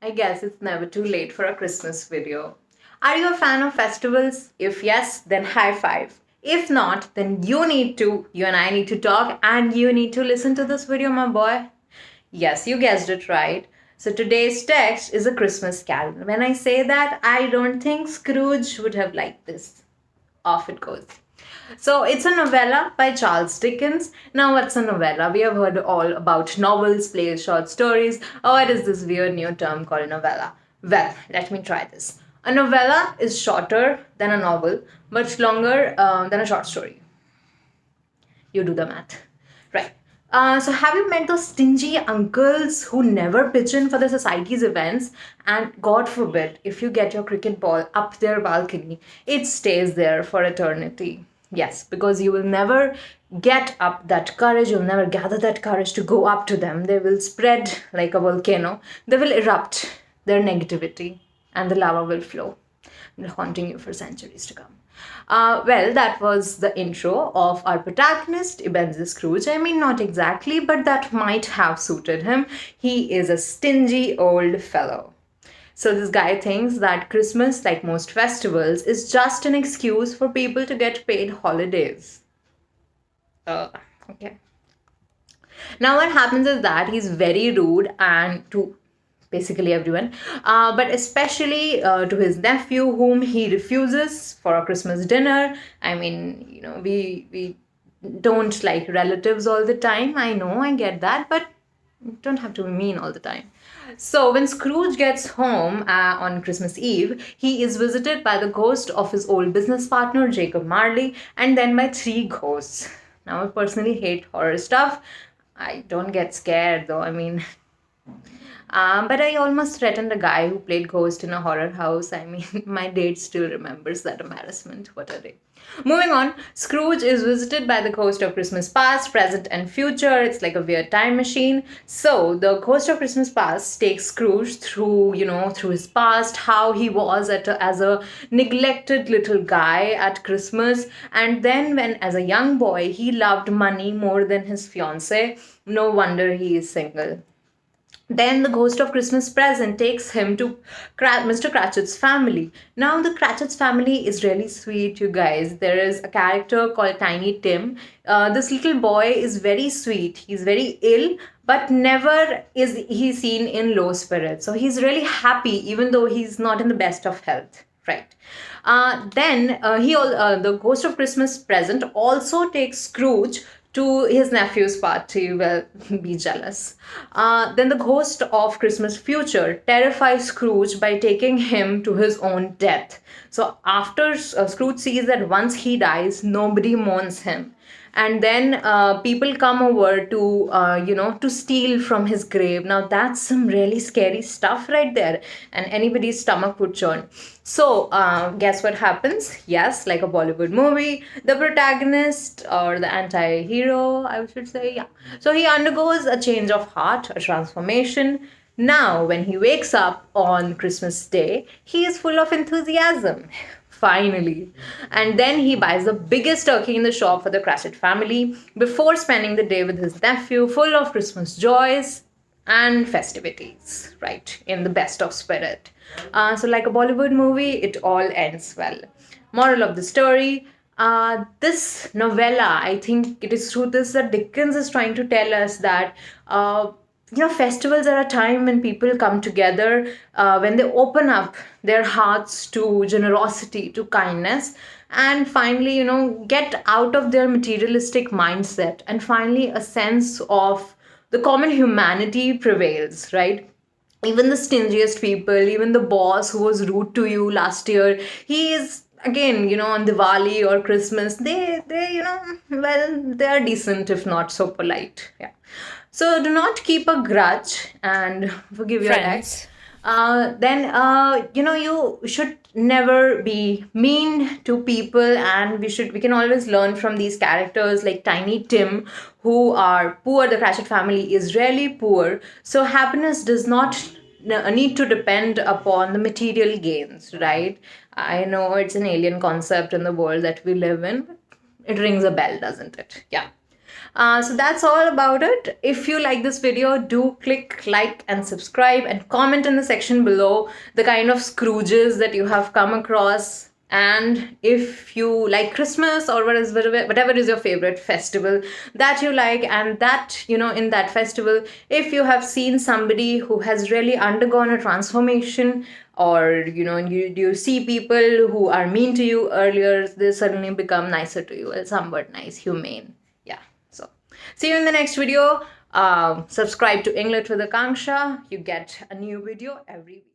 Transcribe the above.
I guess it's never too late for a Christmas video. Are you a fan of festivals? If yes, then high five. If not, then you and I need to talk and you need to listen to this video, my boy. Yes, you guessed it right. So today's text is a Christmas carol. When I say that, I don't think Scrooge would have liked this. Off it goes. So it's a novella by Charles Dickens. Now, what's a novella? We have heard all about novels, plays, short stories. Or what is this weird new term called novella? Well, let me try this. A novella is shorter than a novel, but longer than a short story. You do the math. Right. So have you met those stingy uncles who never pitch in for the society's events? And God forbid, if you get your cricket ball up their balcony, it stays there for eternity. Yes, because you will never get up that courage, you'll never gather that courage to go up to them. They will spread like a volcano, they will erupt their negativity, and the lava will flow, haunting you for centuries to come. Well, that was the intro of our protagonist, Ebenezer Scrooge. I mean, not exactly, but that might have suited him. He is a stingy old fellow. So, this guy thinks that Christmas, like most festivals, is just an excuse for people to get paid holidays. Okay. Now, what happens is that he's very rude and to basically everyone, but especially to his nephew, whom he refuses for a Christmas dinner. I mean, we don't like relatives all the time. I know, I get that, but don't have to be mean all the time. So when Scrooge gets home on Christmas Eve, he is visited by the ghost of his old business partner, Jacob Marley, and then by three ghosts. Now, I personally hate horror stuff. I don't get scared though. I mean, but I almost threatened a guy who played ghost in a horror house. I mean, my date still remembers that embarrassment. What a day. Moving on, Scrooge is visited by the ghost of Christmas past, present, and future. It's like a weird time machine. So the ghost of Christmas past takes Scrooge through, through his past, how he was as a neglected little guy at Christmas. And then when, as a young boy, he loved money more than his fiancée. No wonder he is single. Then the ghost of Christmas present takes him to Mr. Cratchit's family. Now, the Cratchit's family is really sweet, you guys. There is a character called Tiny Tim. This little boy is very sweet. He's very ill, but never is he seen in low spirits. So he's really happy, even though he's not in the best of health. Right. Then the ghost of Christmas present also takes Scrooge to his nephew's party. Well, be jealous. Then the ghost of Christmas future terrifies Scrooge by taking him to his own death. So after Scrooge sees that once he dies, nobody mourns him. And then people come over to steal from his grave. Now that's some really scary stuff right there, and anybody's stomach would churn. So guess what happens? Yes, like a Bollywood movie, the protagonist or the anti-hero, I should say, yeah. So he undergoes a change of heart, a transformation. Now, when he wakes up on Christmas Day, he is full of enthusiasm. Finally. And then he buys the biggest turkey in the shop for the Cratchit family before spending the day with his nephew, full of Christmas joys and festivities, right? In the best of spirit. So, like a Bollywood movie, it all ends well. Moral of the story. This novella, I think it is through this that Dickens is trying to tell us that festivals are a time when people come together, when they open up their hearts to generosity, to kindness, and finally, get out of their materialistic mindset, and finally a sense of the common humanity prevails, right? Even the stingiest people, even the boss who was rude to you last year, he is again, on Diwali or Christmas, they are decent, if not so polite. Yeah. So do not keep a grudge and forgive your ex. Then you should never be mean to people, and we can always learn from these characters like Tiny Tim, who are poor. The Cratchit family is really poor, so happiness does not need to depend upon the material gains, right? I know it's an alien concept in the world that we live in, but it rings a bell, doesn't it? Yeah. So that's all about it. If you like this video, do click like and subscribe and comment in the section below the kind of Scrooges that you have come across. And if you like Christmas or whatever is your favorite festival that you like, and that, in that festival, if you have seen somebody who has really undergone a transformation, or you see people who are mean to you earlier, they suddenly become nicer to you, somewhat nice, humane. Yeah. So see you in the next video. Subscribe to English with Akanksha. You get a new video every week.